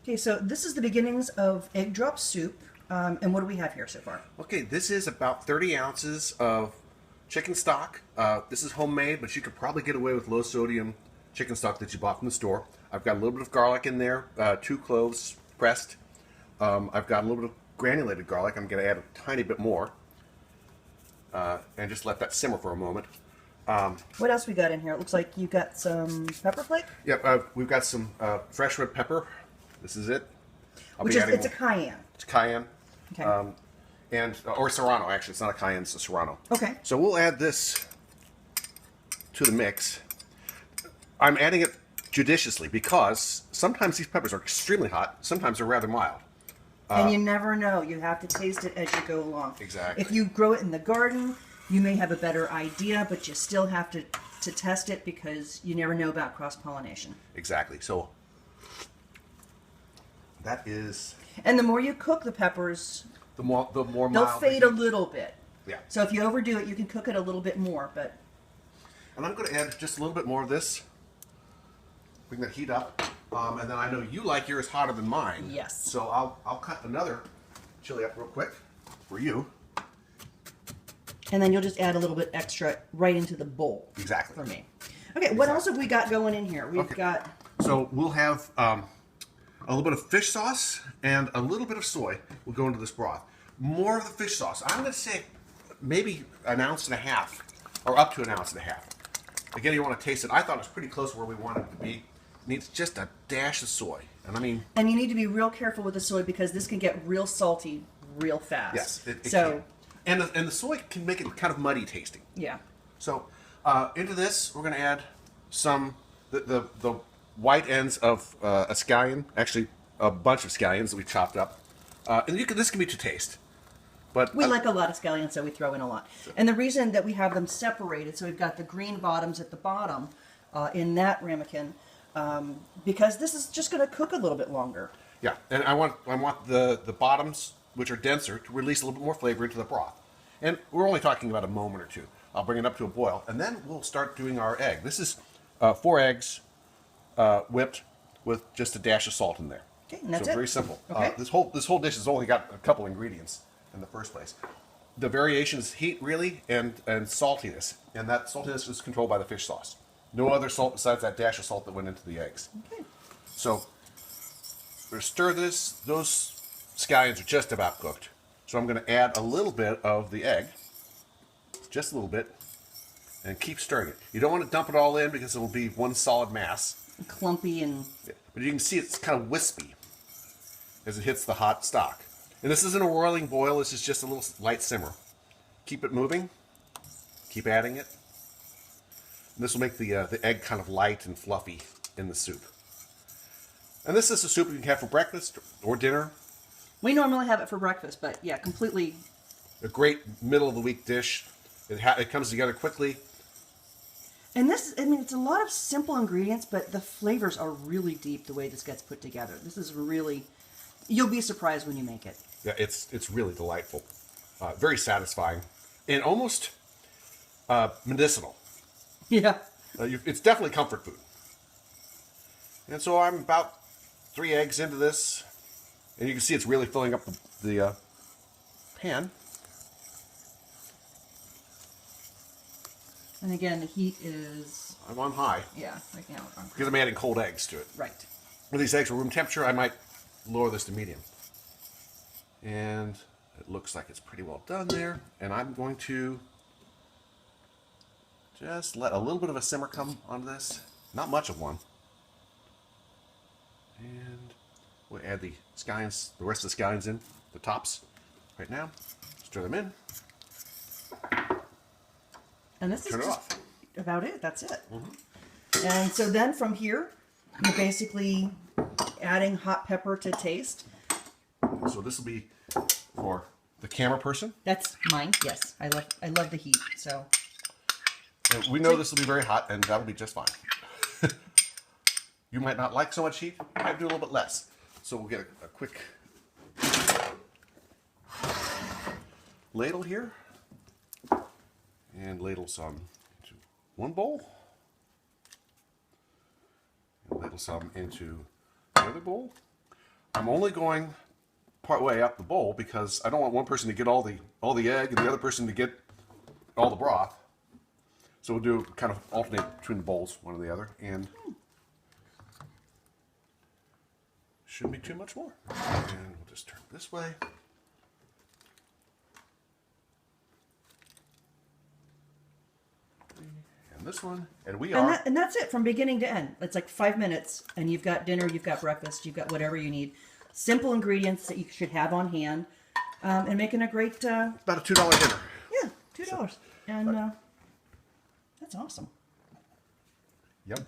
Okay, so this is the beginnings of egg drop soup. And what do we have here so far? Okay, this is about 30 ounces of chicken stock. This is homemade, but you could probably get away with low sodium chicken stock that you bought from the store. I've got a little bit of garlic in there, 2 cloves pressed. I've got a little bit of granulated garlic. I'm going to add a tiny bit more. And just let that simmer for a moment. What else we got in here? It looks like you got some pepper flake. Yep, we've got some fresh red pepper. This is it. It's a cayenne. It's cayenne. Okay. Or serrano, actually. It's not a cayenne, it's a serrano. Okay. So we'll add this to the mix. I'm adding it judiciously because sometimes these peppers are extremely hot, sometimes they're rather mild. And you never know. You have to taste it as you go along. Exactly. If you grow it in the garden, you may have a better idea, but you still have to test it because you never know about cross-pollination. Exactly. So that is... And the more you cook the peppers, the more they'll mild fade a little bit. Yeah. So if you overdo it, you can cook it a little bit more, but... And I'm going to add just a little bit more of this. Bring that heat up. And then I know you like yours hotter than mine. Yes. So I'll cut another chili up real quick for you. And then you'll just add a little bit extra right into the bowl. Exactly. For me. Okay, what else have we got going in here? We've got... So we'll have a little bit of fish sauce and a little bit of soy will go into this broth. More of the fish sauce. I'm going to say maybe 1.5 ounces or up to 1.5 ounces. Again, you want to taste it. I thought it was pretty close to where we wanted it to be. It needs just a dash of soy. And you need to be real careful with the soy because this can get real salty real fast. Yes, it so can. And the soy can make it kind of muddy tasting. Yeah. So into this, we're going to add some the white ends of a scallion, actually a bunch of scallions that we chopped up. And this can be to taste. But we like a lot of scallions, so we throw in a lot. And the reason that we have them separated, so we've got the green bottoms at the bottom in that ramekin, because this is just going to cook a little bit longer. Yeah, and I want the bottoms, which are denser, to release a little bit more flavor into the broth. And we're only talking about a moment or two. I'll bring it up to a boil, and then we'll start doing our egg. This is 4 eggs whipped with just a dash of salt in there. Okay, and that's so it. Very simple. Okay. This whole dish has only got a couple ingredients in the first place. The variation is heat, really, and saltiness. And that saltiness is controlled by the fish sauce. No other salt besides that dash of salt that went into the eggs. Okay. So, we're going to stir this. Those scallions are just about cooked. So I'm going to add a little bit of the egg. Just a little bit. And keep stirring it. You don't want to dump it all in because it will be one solid mass. Clumpy and... Yeah. But you can see it's kind of wispy as it hits the hot stock. And this isn't a whirling boil, this is just a little light simmer. Keep it moving. Keep adding it. And this will make the egg kind of light and fluffy in the soup. And this is a soup you can have for breakfast or dinner. We normally have it for breakfast, but yeah, completely... A great middle-of-the-week dish. It comes together quickly. And this, it's a lot of simple ingredients, but the flavors are really deep the way this gets put together. This is really... You'll be surprised when you make it. Yeah, it's really delightful. Very satisfying. And almost medicinal. Yeah. It's definitely comfort food. And so I'm about 3 eggs into this. And you can see it's really filling up the pan. And again, the heat is... I'm on high. Yeah, right now. Because I'm adding cold eggs to it. Right. When these eggs are room temperature, I might lower this to medium. And it looks like it's pretty well done there. And I'm going to just let a little bit of a simmer come onto this. Not much of one. And we'll add the scallions, the rest of the scallions in, the tops, right now. Stir them in. And this Turn is it just off. about it. That's it. And so then from here, you're basically adding hot pepper to taste. So this will be for the camera person. That's mine. Yes, I love the heat. So And we know this will be very hot, and that'll be just fine. You might not like so much heat. You might do a little bit less. So we'll get a quick ladle here. And ladle some into one bowl. And ladle some into the other bowl. I'm only going part way up the bowl because I don't want one person to get all the egg and the other person to get all the broth. So we'll do kind of alternate between the bowls, one or the other, and shouldn't be too much more. And we'll just turn it this way. And this one, and we are. And that's it from beginning to end. It's like 5 minutes, and you've got dinner, you've got breakfast, you've got whatever you need. Simple ingredients that you should have on hand, and making a great. About a $2 dinner. Yeah, $2, and that's awesome. Yep.